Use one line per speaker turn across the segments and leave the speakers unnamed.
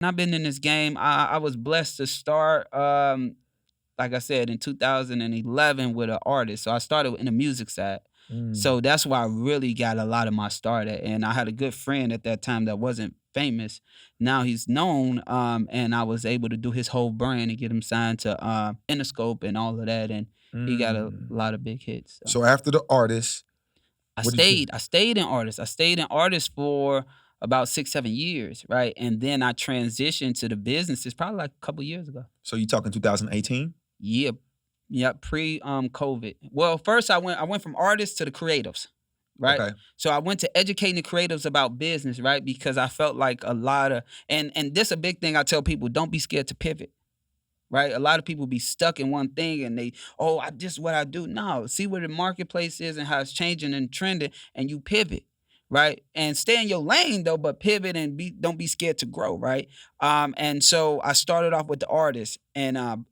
And I've been in this game. I was blessed to start, like I said, in 2011 with an artist. So I started in the music side.
Mm.
So that's why I really got a lot of my start at. And I had a good friend at that time that wasn't famous. Now he's known, and I was able to do his whole brand and get him signed to Interscope and all of that. And he got a
Mm.
lot of big hits. So
So after the artist,
I
what did you?
stayed. I stayed in artists. I stayed in artists for about 6, 7 years, right? And then I transitioned to the businesses probably like a couple years ago.
So you talking 2018?
Yeah, yeah, pre COVID. Well, first I went from artists to the creatives, right?
Okay.
So I went to educating the creatives about business, right? Because I felt like a lot of and this a big thing I tell people, don't be scared to pivot. Right? A lot of people be stuck in one thing and they, oh, I just what I do. No, see where the marketplace is and how it's changing and trending, and you pivot, right? And stay in your lane though, but pivot and don't be scared to grow, right? And so I started off with the artists, and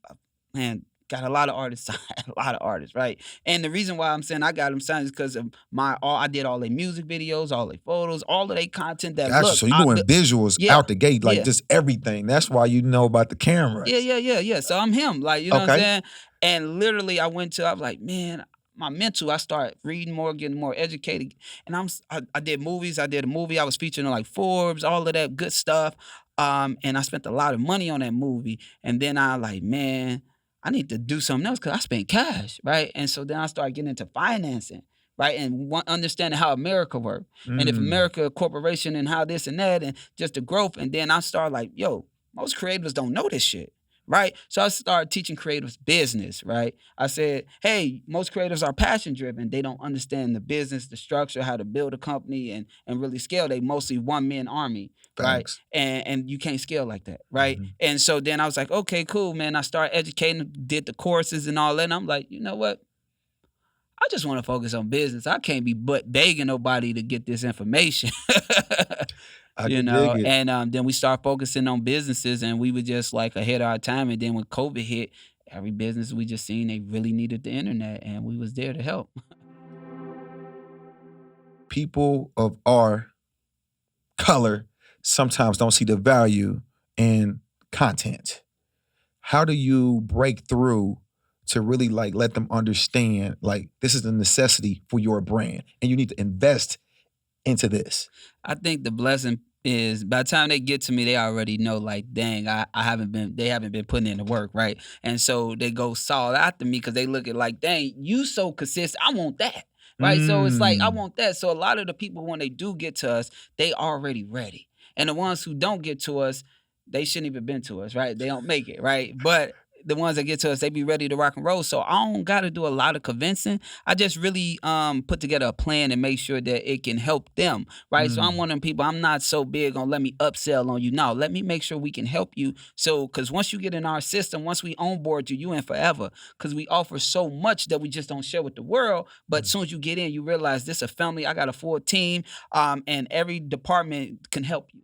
man, got a lot of artists signed, a lot of artists, right? And the reason why I'm saying I got them signed is because of I did all their music videos, all their photos, all of their content that
Gotcha.
look,
So you doing visuals
yeah,
out the gate, like
yeah.
just everything. That's why you know about the
Yeah,
cameras.
yeah, yeah, yeah. So I'm him, like, you know what I'm
Okay.
saying? And literally I was like, man, my mental, I started reading more, getting more educated. And I did movies. I did a movie. I was featured in like Forbes, all of that good stuff. And I spent a lot of money on that movie. And then I like, man, I need to do something else because I spent cash, right? And so then I started getting into financing, right? And understanding how America works. And if
Mm.
America a corporation and how this and that and just the growth. And then I started like, yo, most creatives don't know this shit, right? So I started teaching creatives business, right? I said, hey, most creatives are passion driven. They don't understand the business, the structure, how to build a company and really scale. They mostly one man army, right?
Facts.
And you can't scale like that, right?
Mhm.
And so then I was like, okay, cool, man. I started educating, did the courses and all that. And I'm like, you know what? I just want to focus on business. I can't be but begging nobody to get this information.
I can dig it.
And then we start focusing on businesses, and we were just like ahead of our time. And then when COVID hit, every business we just seen they really needed the internet, and we was there to help.
People of our color sometimes don't see the value in content. How do you break through to really like let them understand like this is a necessity for your brand and you need to invest into this?
I think the blessing is by the time they get to me, they already know like, dang, I haven't been they haven't been putting in the work, right? And so they go solid after me because they look at like, dang, you so consistent. I want that. Right. So it's like I
Mm.
want that. So a lot of the people when they do get to us, they already ready. And the ones who don't get to us, they shouldn't even been to us, right? They don't make it, right? But the ones that get to us, they be ready to rock and roll. So I don't gotta do a lot of convincing. I just really put together a plan and make sure that it can help them, right? So I'm
Mm.
one of them people. I'm not so big on let me upsell on you. No, let me make sure we can help you. So because once you get in our system, once we onboard you, you in forever. Because we offer so much that we just don't share with the world. But as
Mm.
soon as you get in, you realize this a family. I got a full team, and every department can help you.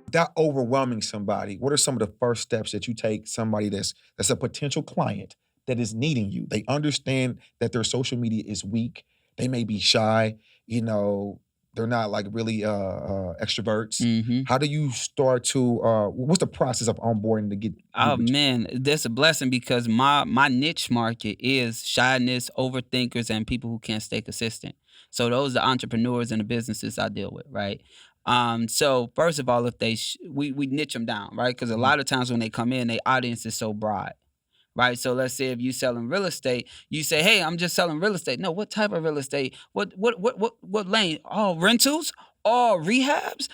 Without overwhelming somebody, what are some of the first steps that you take somebody that's a potential client that is needing you? They understand that their social media is weak. They may be shy, you know, they're not like really extroverts.
Hmm.
How do you start to what's the process of onboarding to get
Oh
with you?
man, that's a blessing because my niche market is shyness, overthinkers, and people who can't stay consistent. So those are the entrepreneurs and the businesses I deal with, right? So first of all, if we niche them down, right? Because a
Mhm.
lot of times when they come in, their audience is so broad, right? So let's say if you selling real estate, you say, "Hey, I'm just selling real estate." No, what type of real estate? What lane? Oh, rentals? Oh, rehabs?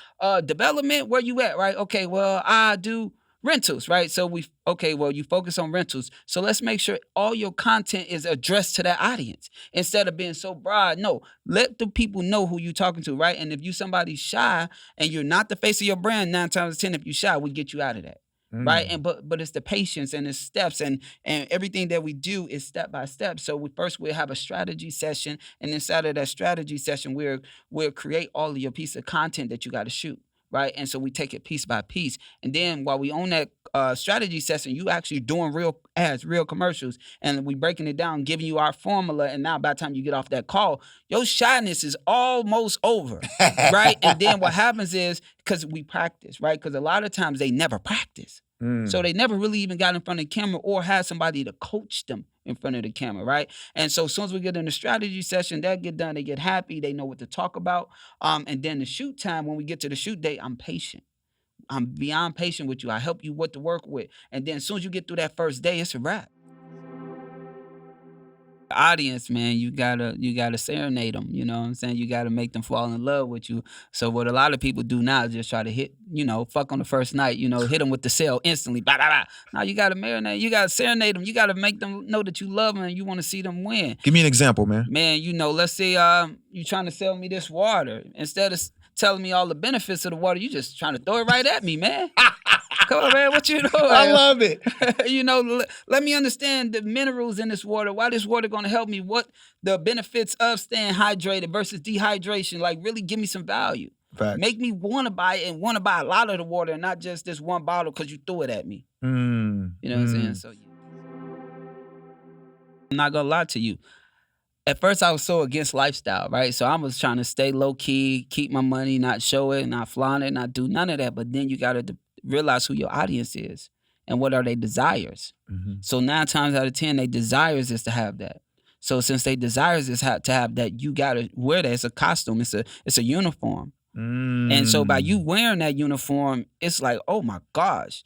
Development? Where you at? Right? Okay, well, I do rentals, right? So we okay, well, you focus on rentals. So let's make sure all your content is addressed to that audience instead of being so broad. No, let the people know who you're talking to, right? And if you somebody shy and you're not the face of your brand, 9 times 10, if you shy, we get you out of that, right?
Mm.
And but it's the patience and the steps and everything that we do is step by step. So we'll have a strategy session, and inside of that strategy session, we'll create all of your piece of content that you got to shoot. Right. And so we take it piece by piece. And then while we on that strategy session, you actually doing real ads, real commercials, and we breaking it down, giving you our formula. And now by the time you get off that call, your shyness is almost over, right? And then what happens is because we practice, right? Because a lot of times they never practice. So they never really even got in front of the camera or had somebody to coach them in front of the camera, right? And so as soon as we get in the strategy session, that get done, they get happy, they know what to talk about. And then the shoot time, when we get to the shoot day, I'm patient. I'm beyond patient with you. I help you what to work with. And then as soon as you get through that first day, it's a wrap. Audience, man, you gotta serenade them. You know what I'm saying? You gotta make them fall in love with you. So what a lot of people do now is just try to hit, fuck on the first night. Hit them with the sale instantly. Blah, blah, blah. Now you gotta marinate. You gotta serenade them. You gotta make them know that you love them and you want to see them win.
Give me an example, man.
Man, let's say you trying to sell me this water. Instead of telling me all the benefits of the water, you just trying to throw it right at me, man. Come on, man. What you doing?
I love it.
Let me understand the minerals in this water. Why this water going to help me? What the benefits of staying hydrated versus dehydration? Like, really give me some value.
Facts.
Make me want to buy it and want to buy a lot of the water and not just this one bottle because you threw it at me. You know what I'm saying? So, I'm not going to lie to you. At first, I was so against lifestyle, right? So I was trying to stay low key, keep my money, not show it, not flaunt it, not do none of that. But then you got to realize who your audience is and what are their desires. So 9 times out of 10, their desires is to have that. So since they desires is to have that, you got to wear that. It's a costume. It's a uniform. And so by you wearing that uniform, it's like, oh my gosh,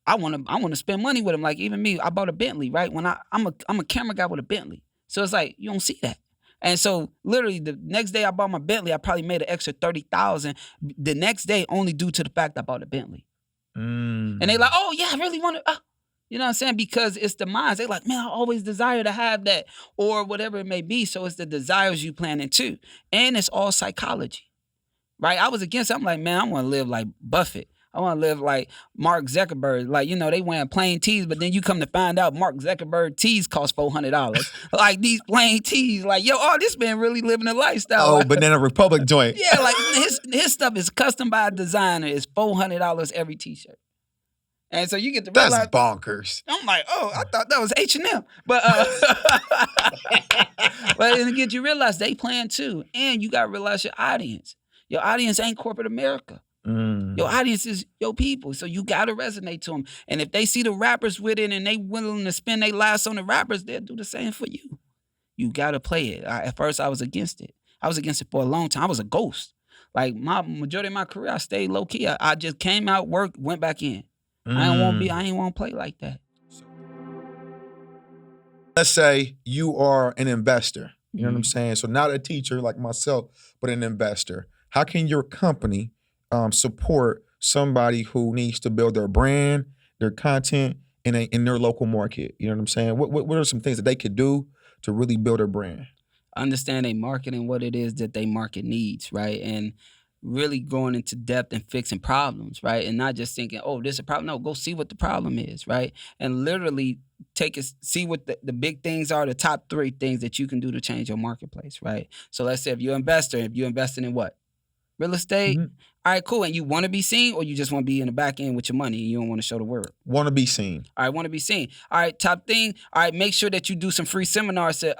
I want to spend money with them. Like even me, I bought a Bentley, right? When I'm a camera guy with a Bentley. So it's like, you don't see that. And so literally the next day I bought my Bentley, I probably made an extra 30,000 the next day only due to the fact I bought a Bentley. And they like, oh yeah, I really want to, you know what I'm saying? Because it's the minds. They like, man, I always desire to have that or whatever it may be. So it's the desires you planning too. And it's all psychology, right? I was against it. I'm like, man, I want to live like Buffett. I want to live like Mark Zuckerberg. Like, they wearing plain tees, but then you come to find out Mark Zuckerberg tees cost $400. Like these plain tees, like, this man really living a lifestyle.
Oh, Banana Republic joint.
Yeah, like his stuff is custom by a designer. It's $400 every t-shirt. And so you get to realize.
That's bonkers.
I'm like, oh, I thought that was H&M. But but then again, you realize they playing too. And you got to realize your audience. Your audience ain't corporate America. Your audience is your people, so you gotta resonate to them. And if they see the rappers with it and they willing to spend their lives on the rappers, they'll do the same for you. You gotta play it. At first, I was against it. I was against it for a long time. I was a ghost. Like my majority of my career, I stayed low key. I just came out, worked, went back in. I ain't want to play like that.
Let's say you are an investor. You know what I'm saying? So not a teacher like myself, but an investor. How can your company support somebody who needs to build their brand, their content in their local market? You know what I'm saying? What are some things that they could do to really build their brand?
Understand their market and what it is that they market needs, right? And really going into depth and fixing problems, right? And not just thinking, oh, this is a problem. No, go see what the problem is, right? And literally see what the big things are, the top 3 things that you can do to change your marketplace, right? So let's say if you're investing in what? Real estate? All right, cool. And you want to be seen or you just want to be in the back end with your money and you don't want to show the world?
Want to be seen.
All right, want to be seen. All right, top thing. All right, make sure that you do some free seminars to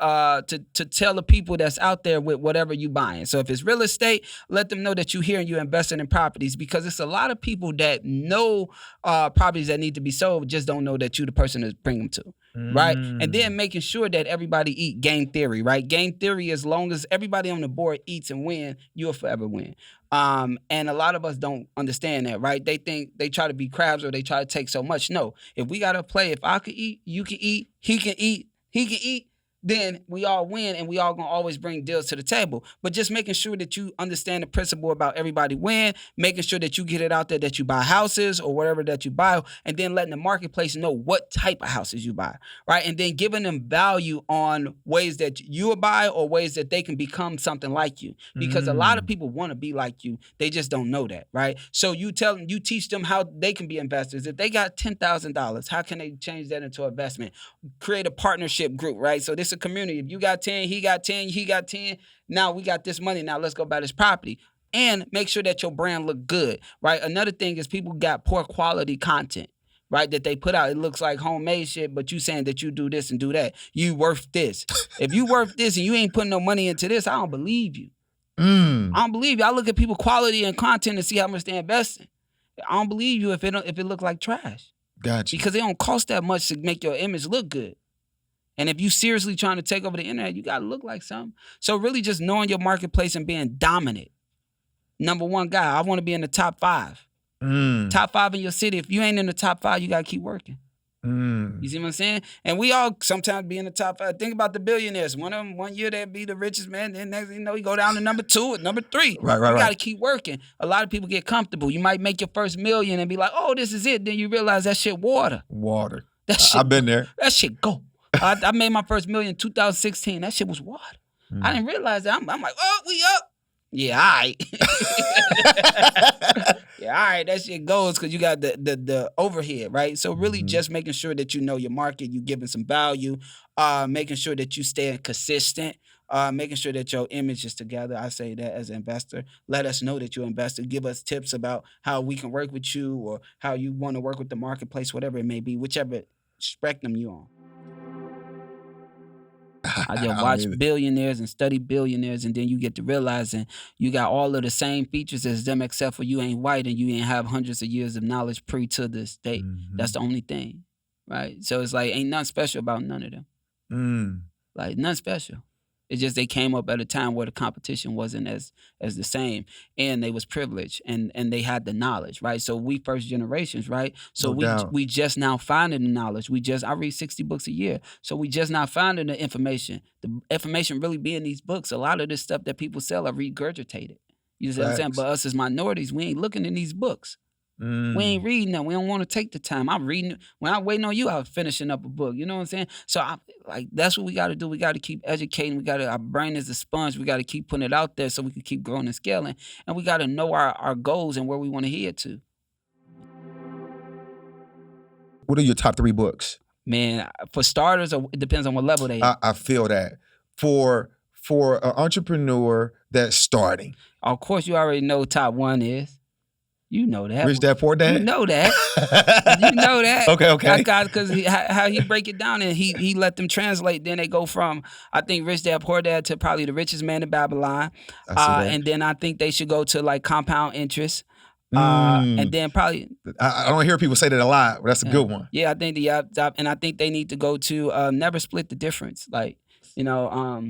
tell the people that's out there with whatever you buying. So if it's real estate, let them know that you here and you're investing in properties because it's a lot of people that know properties that need to be sold, just don't know that you the person to bring them to. Right? And then making sure that everybody eat game theory, right? Game theory, as long as everybody on the board eats and win, you'll forever win. And a lot of us don't understand that, right? They think they try to be crabs or they try to take so much. No, if we got to play, if I could eat, you can eat, he can eat, then we all win and we all gonna always bring deals to the table. But just making sure that you understand the principle about everybody win, making sure that you get it out there that you buy houses or whatever that you buy, and then letting the marketplace know what type of houses you buy, right? And then giving them value on ways that you will buy or ways that they can become something like you. Because a lot of people want to be like you. They just don't know that, right? So you teach them how they can be investors. If they got $10,000, how can they change that into investment? Create a partnership group, right? So this is a community. If you got 10, he got 10, he got 10. Now we got this money. Now let's go buy this property. And make sure that your brand look good, right? Another thing is people got poor quality content, right, that they put out. It looks like homemade shit, but you saying that you do this and do that. You worth this. If you worth this and you ain't putting no money into this, I don't believe you. I don't believe you. I look at people quality and content and see how much they invest in. I don't believe you if it look like trash.
Gotcha.
Because it don't cost that much to make your image look good. And if you seriously trying to take over the internet, you gotta look like something. So really just knowing your marketplace and being dominant. Number one guy, I want to be in the top 5. Top 5 in your city. If you ain't in the top 5, you gotta keep working. You see what I'm saying? And we all sometimes be in the top 5. Think about the billionaires. One of them, one year they'd be the richest man. Then next thing you know, you go down to number 2 or number 3.
Right.
You gotta keep working. A lot of people get comfortable. You might make your first million and be like, oh, this is it. Then you realize that shit water. That shit,
I've been there.
That shit go. I made my first million in 2016. That shit was water. I didn't realize that. I'm like, oh, we up. Yeah, all right. Yeah, all right. That shit goes because you got the overhead, right? So really just making sure that you know your market, you giving some value, making sure that you stay consistent, making sure that your image is together. I say that as an investor. Let us know that you're an investor. Give us tips about how we can work with you or how you want to work with the marketplace, whatever it may be, whichever spectrum you on. I just watch billionaires and study billionaires, and then you get to realizing you got all of the same features as them, except for you ain't white and you ain't have hundreds of years of knowledge pre to this date. That's the only thing, right? So it's like ain't nothing special about none of them. Like nothing special. It's just they came up at a time where the competition wasn't as the same, and they was privileged and they had the knowledge, right? So we first generations, right? So we just now finding the knowledge. I read 60 books a year, so we just now finding the information. The information really be in these books. A lot of this stuff that people sell are regurgitated. You see what I'm saying? But us as minorities, we ain't looking in these books. We ain't reading them. We don't want to take the time. I'm reading. When I'm waiting on you, I was finishing up a book. You know what I'm saying? So that's what we got to do. We got to keep educating. Our brain is a sponge. We got to keep putting it out there so we can keep growing and scaling. And we got to know our goals and where we want to head to.
What are your top 3 books?
Man, for starters, it depends on what level they are.
I feel that. For an entrepreneur that's starting.
Of course, you already know top 1 is. You know that.
Rich Dad, Poor Dad?
You know that. You know that.
Okay.
Because how he break it down and he let them translate. Then they go from, I think, Rich Dad, Poor Dad to probably The Richest Man in Babylon. And then I think they should go to like Compound Interest. And then probably...
I don't hear people say that a lot, but that's a good one.
Yeah, I think and I think they need to go to Never Split the Difference. Like, you know...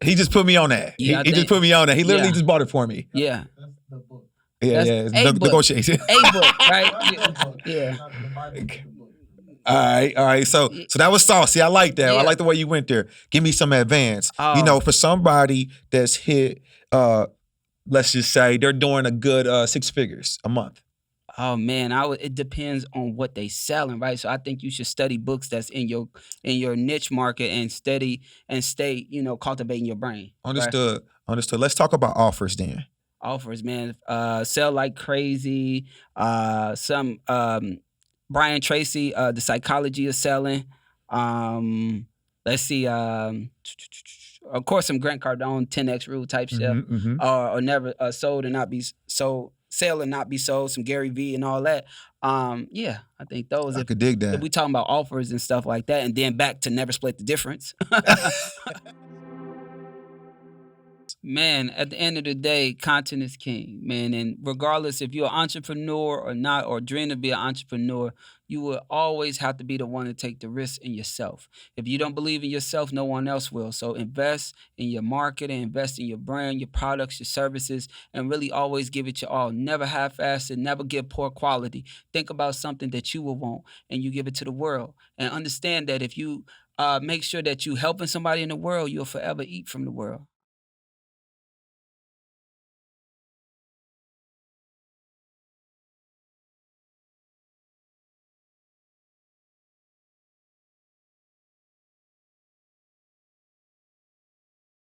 he just put me on that.
Yeah,
he just put me on that. He literally just bought it for me.
Yeah.
That's the book. Yeah. Negotiation.
A book, right? Yeah.
All right. So that was saucy. I like that. I like the way you went there. Give me some advance. For somebody that's hit, let's just say they're doing a good 6 figures a month.
Oh man, it depends on what they selling, right? So I think you should study books that's in your niche market and stay, cultivating your brain.
Understood. Let's talk about offers then.
Offers, man. Sell like crazy. Some Brian Tracy, The Psychology of Selling. Let's see. Of course, some Grant Cardone 10X rule type stuff. Or never sold and not be sold. Sell and not be sold. Some Gary V and all that. I think those.
I could dig that.
If we talking about offers and stuff like that, and then back to Never Split the Difference. Man, at the end of the day, content is king, man. And regardless if you're an entrepreneur or not, or dream to be an entrepreneur, you will always have to be the one to take the risk in yourself. If you don't believe in yourself, no one else will. So invest in your market and invest in your brand, your products, your services, and really always give it your all. Never half-ass it, never give poor quality. Think about something that you will want and you give it to the world. And understand that if you make sure that you helping somebody in the world, you'll forever eat from the world.